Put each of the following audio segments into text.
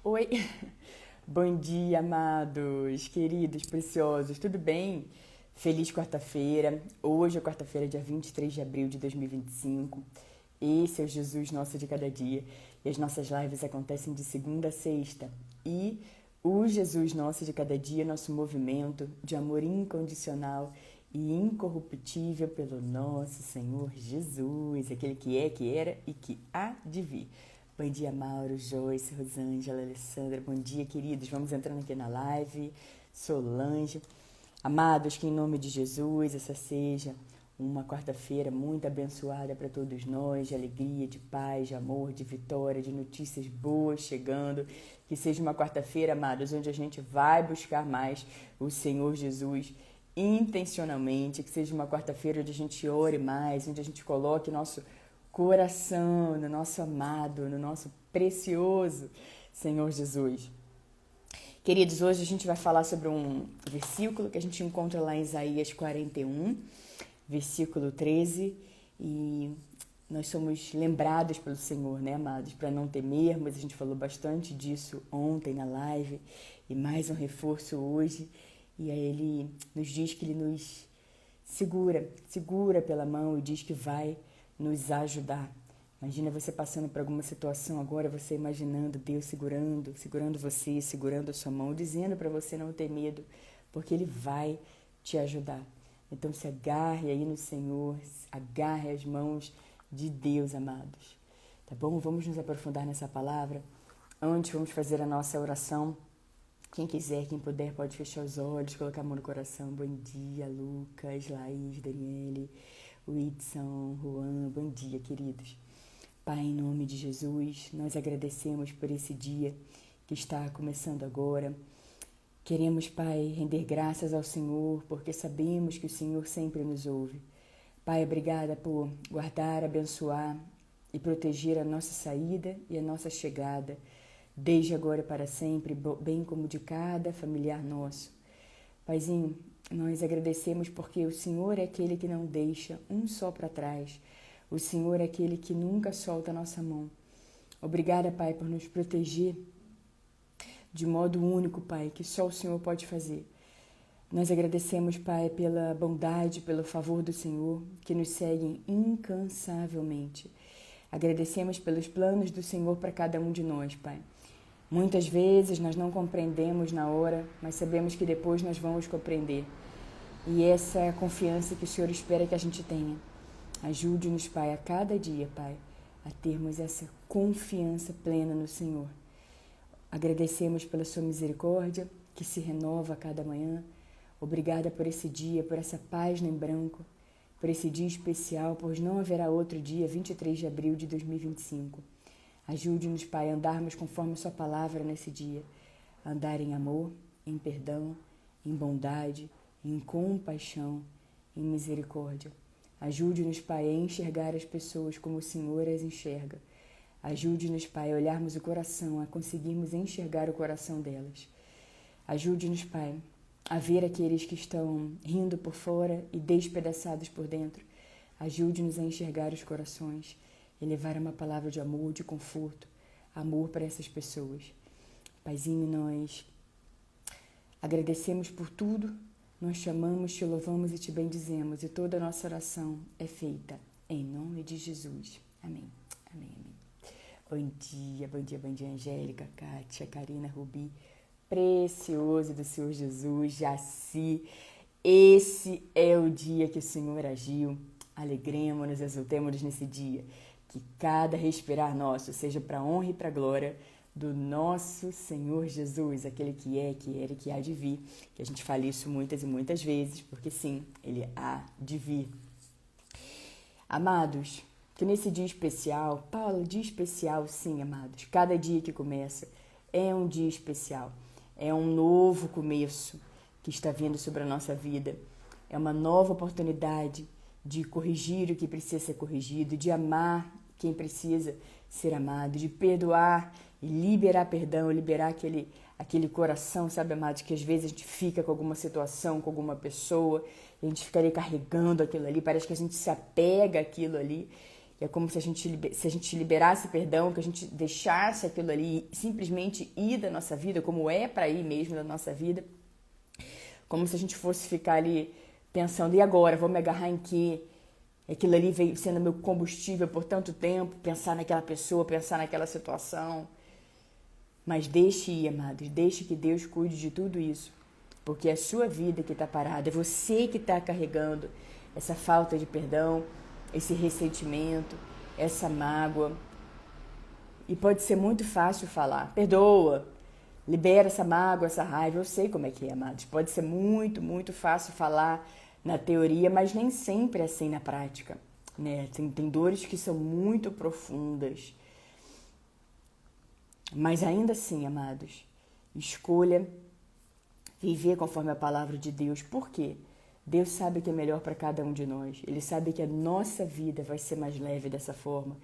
Oi, bom dia, amados, queridos, preciosos, tudo bem? Feliz quarta-feira. Hoje é quarta-feira, dia 23 de abril de 2025. Esse é o Jesus Nosso de Cada Dia. E as nossas lives acontecem de segunda a sexta. E o Jesus Nosso de Cada Dia é nosso movimento de amor incondicional e incorruptível pelo nosso Senhor Jesus, aquele que é, que era e que há de vir. Bom dia, Mauro, Joyce, Rosângela, Alessandra. Bom dia, queridos. Vamos entrando aqui na live. Solange. Amados, que em nome de Jesus essa seja uma quarta-feira muito abençoada para todos nós, de alegria, de paz, de amor, de vitória, de notícias boas chegando. Que seja uma quarta-feira, amados, onde a gente vai buscar mais o Senhor Jesus intencionalmente. Que seja uma quarta-feira onde a gente ore mais, onde a gente coloque nosso coração no nosso amado, no nosso precioso Senhor Jesus. Queridos, hoje a gente vai falar sobre um versículo que a gente encontra lá em Isaías 41, versículo 13, e nós somos lembrados pelo Senhor, né, amados, para não temermos. A gente falou bastante disso ontem na live, e mais um reforço hoje, e aí ele nos diz que ele nos segura pela mão e diz que vai nos ajudar. Imagina você passando por alguma situação agora, você imaginando Deus segurando você, segurando a sua mão, dizendo para você não ter medo, porque Ele vai te ajudar. Então se agarre aí no Senhor, agarre as mãos de Deus, amados. Tá bom? Vamos nos aprofundar nessa palavra. Antes, vamos fazer a nossa oração. Quem quiser, quem puder, pode fechar os olhos, colocar a mão no coração. Bom dia, Lucas, Laís, Daniele, Whitson, Juan. Bom dia, queridos. Pai, em nome de Jesus, nós agradecemos por esse dia que está começando agora. Queremos, Pai, render graças ao Senhor, porque sabemos que o Senhor sempre nos ouve. Pai, obrigada por guardar, abençoar e proteger a nossa saída e a nossa chegada, desde agora para sempre, bem como de cada familiar nosso. Paizinho, nós agradecemos porque o Senhor é aquele que não deixa um só para trás. O Senhor é aquele que nunca solta a nossa mão. Obrigada, Pai, por nos proteger de modo único, Pai, que só o Senhor pode fazer. Nós agradecemos, Pai, pela bondade, pelo favor do Senhor, que nos seguem incansavelmente. Agradecemos pelos planos do Senhor para cada um de nós, Pai. Muitas vezes nós não compreendemos na hora, mas sabemos que depois nós vamos compreender. E essa é a confiança que o Senhor espera que a gente tenha. Ajude-nos, Pai, a cada dia, Pai, a termos essa confiança plena no Senhor. Agradecemos pela sua misericórdia, que se renova a cada manhã. Obrigada por esse dia, por essa página em branco, por esse dia especial, pois não haverá outro dia, 23 de abril de 2025. Ajude-nos, Pai, a andarmos conforme a sua palavra nesse dia. Andar em amor, em perdão, em bondade, em compaixão, em misericórdia. Ajude-nos, Pai, a enxergar as pessoas como o Senhor as enxerga. Ajude-nos, Pai, a olharmos o coração, a conseguirmos enxergar o coração delas. Ajude-nos, Pai, a ver aqueles que estão rindo por fora e despedaçados por dentro. Ajude-nos a enxergar os corações e levar uma palavra de amor, de conforto, amor para essas pessoas. Paizinho, nós agradecemos por tudo. Nós te amamos, te louvamos e te bendizemos, e toda a nossa oração é feita em nome de Jesus. Amém. Amém, amém. Bom dia, Angélica, Kátia, Karina, Rubi, precioso do Senhor Jesus, Jaci. Esse é o dia que o Senhor agiu. Alegremos-nos, exultemos nesse dia. Que cada respirar nosso seja para a honra e para a glória do nosso Senhor Jesus, aquele que é, que era e que há de vir. Que a gente fale isso muitas e muitas vezes, porque sim, ele há de vir. Amados, que nesse dia especial, Paulo, dia especial sim, amados, cada dia que começa é um dia especial, é um novo começo que está vindo sobre a nossa vida, é uma nova oportunidade de corrigir o que precisa ser corrigido, de amar quem precisa ser amado, de perdoar e liberar perdão, liberar aquele coração, sabe, amados, que às vezes a gente fica com alguma situação, com alguma pessoa, e a gente fica ali carregando aquilo ali, parece que a gente se apega àquilo ali, É como se a gente liberasse perdão, que a gente deixasse aquilo ali simplesmente ir da nossa vida, como é para ir mesmo da nossa vida. Como se a gente fosse ficar ali pensando, e agora? Vou me agarrar em quê? Aquilo ali veio sendo meu combustível por tanto tempo, pensar naquela pessoa, pensar naquela situação. Mas deixe ir, amados, deixe que Deus cuide de tudo isso. Porque é a sua vida que está parada, é você que está carregando essa falta de perdão, esse ressentimento, essa mágoa. E pode ser muito fácil falar, perdoa, libera essa mágoa, essa raiva. Eu sei como é que é, amados. Pode ser muito, muito fácil falar na teoria, mas nem sempre é assim na prática, né? Tem dores que são muito profundas. Mas ainda assim, amados, escolha viver conforme a palavra de Deus. Por quê? Deus sabe o que é melhor para cada um de nós. Ele sabe que a nossa vida vai ser mais leve dessa forma.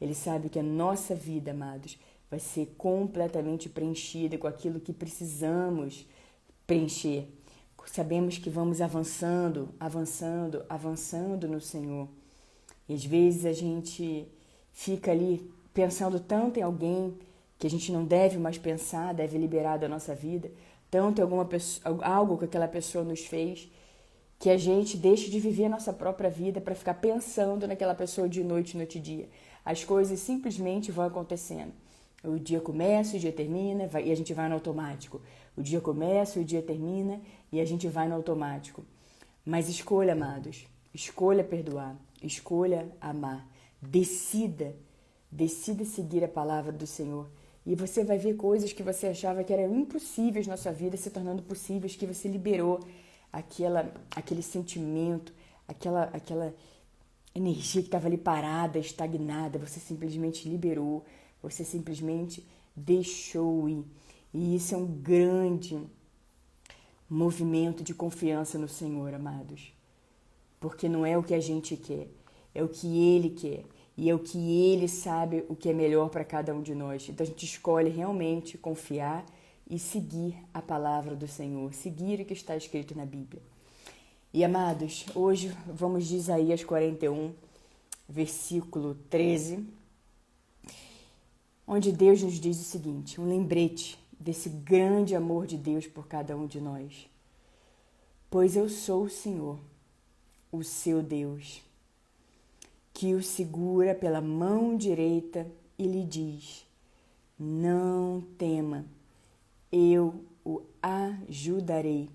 Ele sabe que a nossa vida, amados, vai ser completamente preenchida com aquilo que precisamos preencher. Sabemos que vamos avançando, avançando, avançando no Senhor. E às vezes a gente fica ali pensando tanto em alguém que a gente não deve mais pensar, deve liberar da nossa vida, tanto em alguma pessoa, algo que aquela pessoa nos fez, que a gente deixa de viver a nossa própria vida para ficar pensando naquela pessoa de noite e dia. As coisas simplesmente vão acontecendo. O dia começa, o dia termina e a gente vai no automático. O dia começa, o dia termina e a gente vai no automático. Mas escolha, amados, escolha perdoar, escolha amar. Decida seguir a palavra do Senhor. E você vai ver coisas que você achava que eram impossíveis na sua vida se tornando possíveis, que você liberou aquele sentimento, aquela energia que estava ali parada, estagnada, você simplesmente liberou, você simplesmente deixou ir. E isso é um grande movimento de confiança no Senhor, amados. Porque não é o que a gente quer, é o que Ele quer. E é o que Ele sabe o que é melhor para cada um de nós. Então a gente escolhe realmente confiar e seguir a palavra do Senhor, seguir o que está escrito na Bíblia. E amados, hoje vamos de Isaías 41, versículo 13, onde Deus nos diz o seguinte, um lembrete desse grande amor de Deus por cada um de nós. Pois eu sou o Senhor, o seu Deus, que o segura pela mão direita e lhe diz, não tema, eu o ajudarei.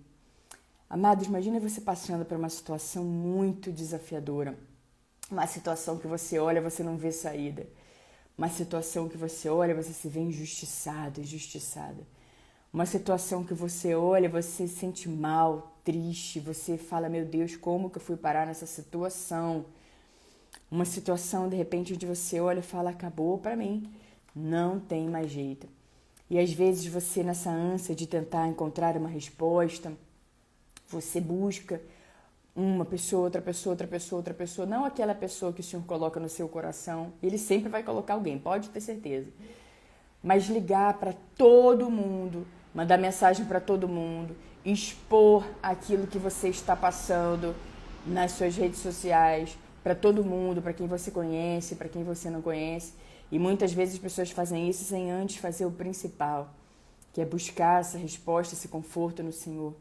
Amados, imagina você passando por uma situação muito desafiadora, uma situação que você olha, você não vê saída, uma situação que você olha, você se vê injustiçado, injustiçada, uma situação que você olha, você se sente mal, triste, você fala, meu Deus, como que eu fui parar nessa situação? Uma situação, de repente, onde você olha e fala, acabou para mim, não tem mais jeito. E às vezes você, nessa ânsia de tentar encontrar uma resposta, você busca uma pessoa, outra pessoa, outra pessoa, outra pessoa, não aquela pessoa que o Senhor coloca no seu coração. Ele sempre vai colocar alguém, pode ter certeza. Mas ligar para todo mundo, mandar mensagem para todo mundo, expor aquilo que você está passando nas suas redes sociais, para todo mundo, para quem você conhece, para quem você não conhece. E muitas vezes as pessoas fazem isso sem antes fazer o principal, que é buscar essa resposta, esse conforto no Senhor,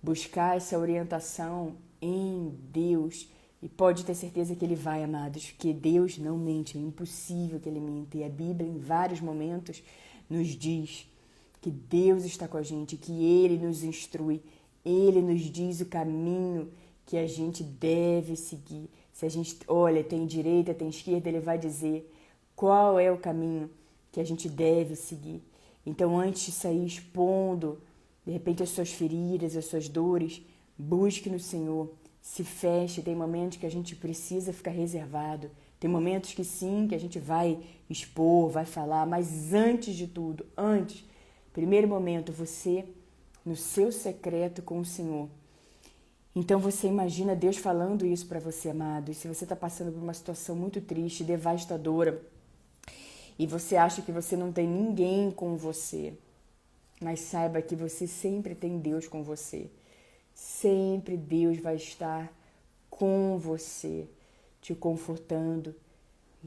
buscar essa orientação em Deus. E pode ter certeza que Ele vai, amados, que Deus não mente, é impossível que Ele minta. E a Bíblia, em vários momentos, nos diz que Deus está com a gente, que Ele nos instrui, Ele nos diz o caminho que a gente deve seguir. Se a gente olha, tem direita, tem esquerda, Ele vai dizer qual é o caminho que a gente deve seguir. Então, antes de sair expondo, de repente, as suas feridas, as suas dores, busque no Senhor, se feche. Tem momentos que a gente precisa ficar reservado, tem momentos que sim, que a gente vai expor, vai falar, mas antes de tudo, primeiro momento, você no seu secreto com o Senhor. Então você imagina Deus falando isso para você, amado. E se você está passando por uma situação muito triste, devastadora, e você acha que você não tem ninguém com você, mas saiba que você sempre tem Deus com você. Sempre Deus vai estar com você, te confortando,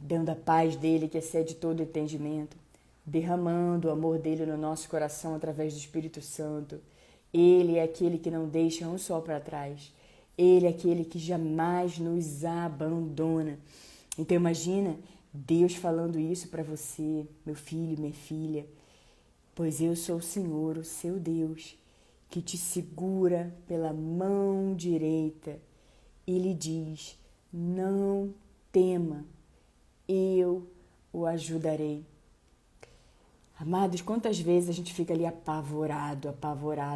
dando a paz dele que excede todo entendimento, derramando o amor dele no nosso coração através do Espírito Santo. Ele é aquele que não deixa um só para trás. Ele é aquele que jamais nos abandona. Então imagina Deus falando isso para você, meu filho, minha filha. Pois eu sou o Senhor, o seu Deus, que te segura pela mão direita e lhe diz: não tema, eu o ajudarei. Amados, quantas vezes a gente fica ali apavorado,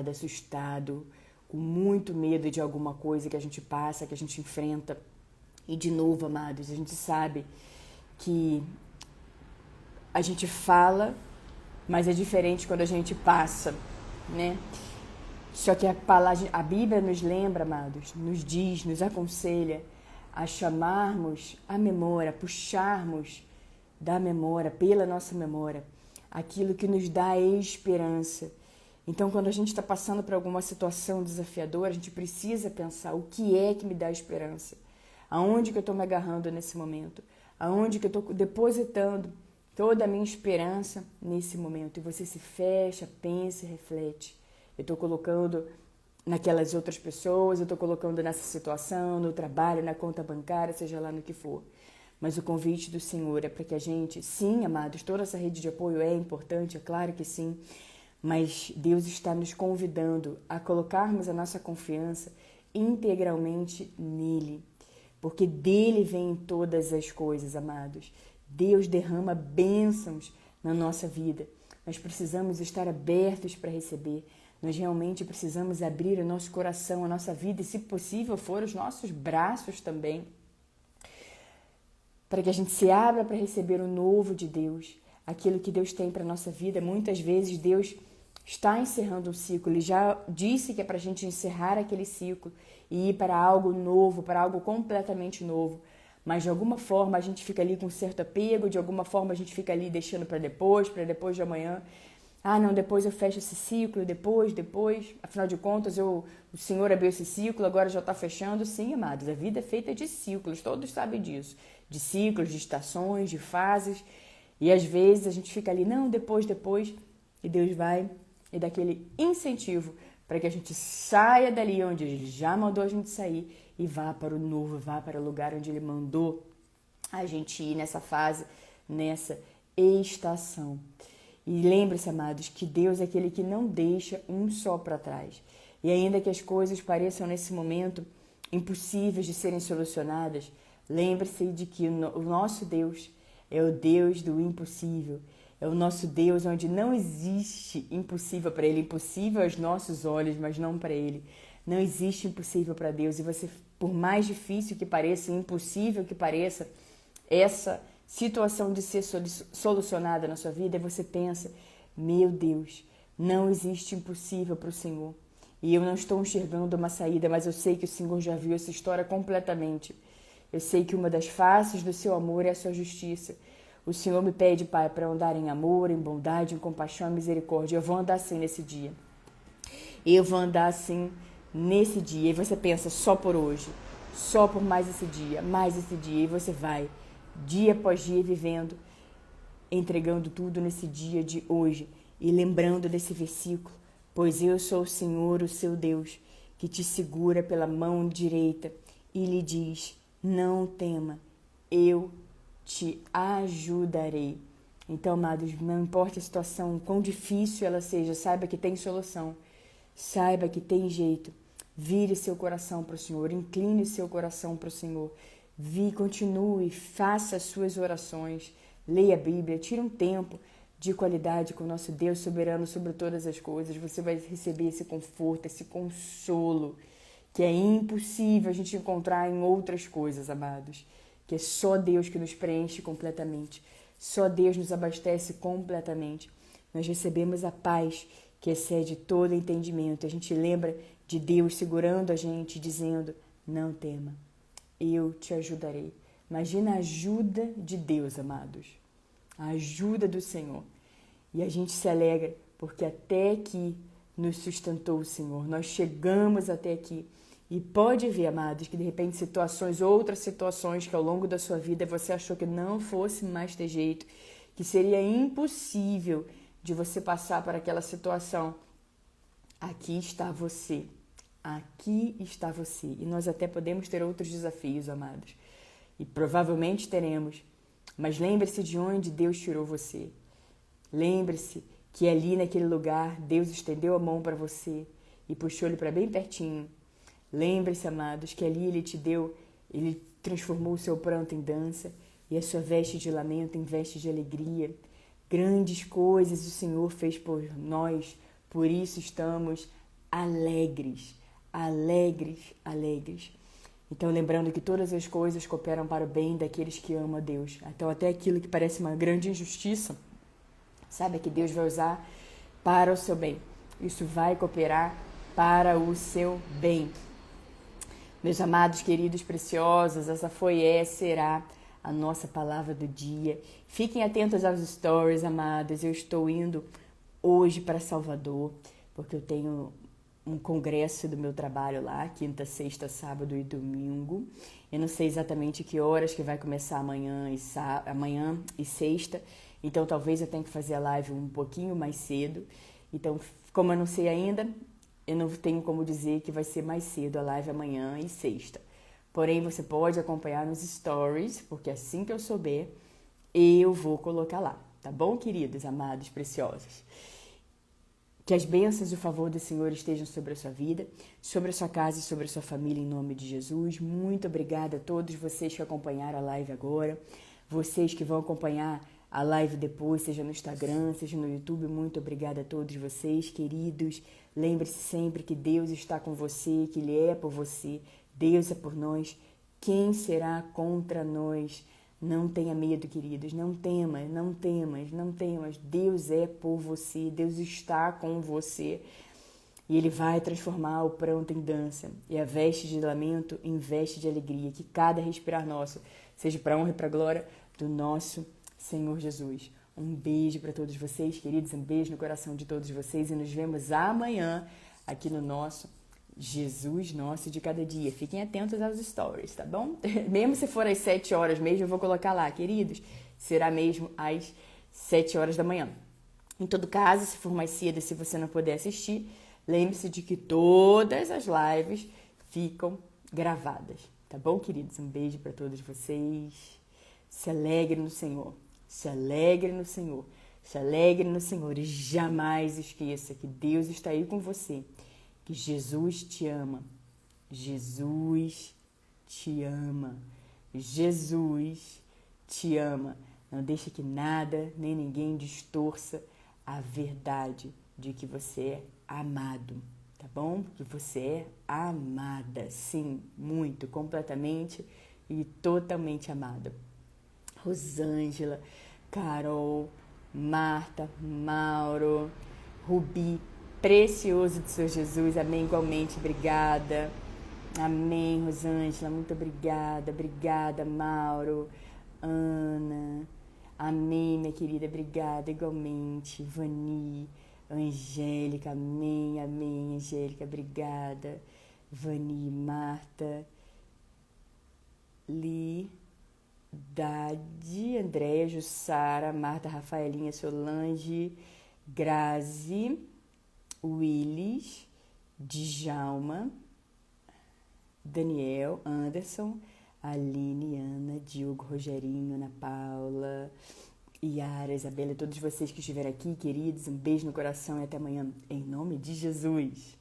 assustado, com muito medo de alguma coisa que a gente passa, que a gente enfrenta. E de novo, amados, a gente sabe que a gente fala, mas é diferente quando a gente passa, né? Só que a Bíblia nos lembra, amados, nos diz, nos aconselha a chamarmos a memória, puxarmos da memória, pela nossa memória, aquilo que nos dá esperança. Então, quando a gente está passando por alguma situação desafiadora, a gente precisa pensar: o que é que me dá esperança? Aonde que eu estou me agarrando nesse momento? Aonde que eu estou depositando toda a minha esperança nesse momento? E você se fecha, pensa e reflete. Eu estou colocando naquelas outras pessoas, eu estou colocando nessa situação, no trabalho, na conta bancária, seja lá no que for. Mas o convite do Senhor é para que a gente, sim, amados, toda essa rede de apoio é importante, é claro que sim, mas Deus está nos convidando a colocarmos a nossa confiança integralmente nele, porque dele vêm todas as coisas, amados. Deus derrama bênçãos na nossa vida. Nós precisamos estar abertos para receber. Nós realmente precisamos abrir o nosso coração, a nossa vida e, se possível for, os nossos braços também, para que a gente se abra para receber o novo de Deus, aquilo que Deus tem para a nossa vida. Muitas vezes Deus está encerrando um ciclo, Ele já disse que é para a gente encerrar aquele ciclo e ir para algo novo, para algo completamente novo. Mas de alguma forma a gente fica ali com um certo apego, de alguma forma a gente fica ali deixando para depois de amanhã. Ah, não, depois eu fecho esse ciclo, depois, afinal de contas o Senhor abriu esse ciclo, agora já está fechando. Sim, amados, a vida é feita de ciclos, todos sabem disso, de ciclos, de estações, de fases, e às vezes a gente fica ali, não, depois, e Deus vai e dá aquele incentivo para que a gente saia dali onde Ele já mandou a gente sair e vá para o novo, vá para o lugar onde Ele mandou a gente ir nessa fase, nessa estação. E lembre-se, amados, que Deus é aquele que não deixa um só para trás. E ainda que as coisas pareçam nesse momento impossíveis de serem solucionadas, lembre-se de que o nosso Deus é o Deus do impossível. É o nosso Deus onde não existe impossível para Ele. Impossível aos nossos olhos, mas não para Ele. Não existe impossível para Deus. E você, por mais difícil que pareça, impossível que pareça, essa situação de ser solucionada na sua vida, você pensa: meu Deus, não existe impossível para o Senhor. E eu não estou enxergando uma saída, mas eu sei que o Senhor já viu essa história completamente. Eu sei que uma das faces do seu amor é a sua justiça. O Senhor me pede, Pai, para andar em amor, em bondade, em compaixão e misericórdia. Eu vou andar assim nesse dia. Eu vou andar assim nesse dia. E você pensa: só por hoje, só por mais esse dia. E você vai dia após dia vivendo, entregando tudo nesse dia de hoje e lembrando desse versículo: pois eu sou o Senhor, o seu Deus, que te segura pela mão direita e lhe diz: não tema, eu te ajudarei. Então, amados, não importa a situação, quão difícil ela seja, saiba que tem solução, saiba que tem jeito. Vire seu coração para o Senhor, incline seu coração para o Senhor. Continue, faça as suas orações, leia a Bíblia, tire um tempo de qualidade com o nosso Deus soberano sobre todas as coisas. Você vai receber esse conforto, esse consolo, que é impossível a gente encontrar em outras coisas, amados. Que é só Deus que nos preenche completamente, só Deus nos abastece completamente. Nós recebemos a paz que excede todo entendimento. A gente lembra de Deus segurando a gente, dizendo: não tema, eu te ajudarei. Imagina a ajuda de Deus, amados. A ajuda do Senhor. E a gente se alegra porque até aqui nos sustentou o Senhor. Nós chegamos até aqui E pode ver, amados, que de repente outras situações que ao longo da sua vida você achou que não fosse mais ter jeito, que seria impossível de você passar por aquela situação. Aqui está você. Aqui está você. E nós até podemos ter outros desafios, amados. E provavelmente teremos. Mas lembre-se de onde Deus tirou você. Lembre-se que ali naquele lugar Deus estendeu a mão para você e puxou ele para bem pertinho. Lembre-se, amados, que ali Ele transformou o seu pranto em dança e a sua veste de lamento em veste de alegria. Grandes coisas o Senhor fez por nós, por isso estamos alegres, alegres, alegres. Então, lembrando que todas as coisas cooperam para o bem daqueles que amam a Deus. Então, até aquilo que parece uma grande injustiça, sabe, que Deus vai usar para o seu bem. Isso vai cooperar para o seu bem. Meus amados, queridos, preciosos, será a nossa palavra do dia. Fiquem atentos aos stories, amados. Eu estou indo hoje para Salvador, porque eu tenho um congresso do meu trabalho lá, quinta, sexta, sábado e domingo. Eu não sei exatamente que horas que vai começar amanhã e sexta, então talvez eu tenha que fazer a live um pouquinho mais cedo. Então, como eu não sei ainda, eu não tenho como dizer que vai ser mais cedo a live amanhã e sexta. Porém, você pode acompanhar nos stories, porque assim que eu souber, eu vou colocar lá. Tá bom, queridos, amados, preciosos? Que as bênçãos e o favor do Senhor estejam sobre a sua vida, sobre a sua casa e sobre a sua família, em nome de Jesus. Muito obrigada a todos vocês que acompanharam a live agora, vocês que vão acompanhar a live depois, seja no Instagram, seja no YouTube. Muito obrigada a todos vocês, queridos. Lembre-se sempre que Deus está com você, que Ele é por você, Deus é por nós. Quem será contra nós? Não tenha medo, queridos, não temas, não temas, não temas. Deus é por você, Deus está com você. E Ele vai transformar o pranto em dança e a veste de lamento em veste de alegria. Que cada respirar nosso seja para a honra e para a glória do nosso Senhor Jesus. Um beijo para todos vocês, queridos, um beijo no coração de todos vocês e nos vemos amanhã aqui no nosso Jesus Nosso de Cada Dia. Fiquem atentos aos stories, tá bom? Mesmo se for às 7 horas mesmo, eu vou colocar lá, queridos. Será mesmo às 7 horas da manhã. Em todo caso, se for mais cedo, se você não puder assistir, lembre-se de que todas as lives ficam gravadas, tá bom, queridos? Um beijo para todos vocês. Se alegre no Senhor. Se alegre no Senhor. Se alegre no Senhor e jamais esqueça que Deus está aí com você. Que Jesus te ama. Jesus te ama. Jesus te ama. Não deixe que nada nem ninguém distorça a verdade de que você é amado, tá bom? Que você é amada, sim, muito, completamente e totalmente amada. Rosângela, Carol, Marta, Mauro, Rubi, precioso do Senhor Jesus, amém, igualmente, obrigada, amém, Rosângela, muito obrigada, obrigada, Mauro, Ana, amém, minha querida, obrigada, igualmente, Vani, Angélica, amém, amém, Angélica, obrigada, Vani, Marta, Li, Dade, Andréia, Jussara, Marta, Rafaelinha, Solange, Grazi, Willis, Djalma, Daniel, Anderson, Aline, Ana, Diogo, Rogerinho, Ana Paula, Yara, Isabela, todos vocês que estiveram aqui, queridos, um beijo no coração e até amanhã, em nome de Jesus.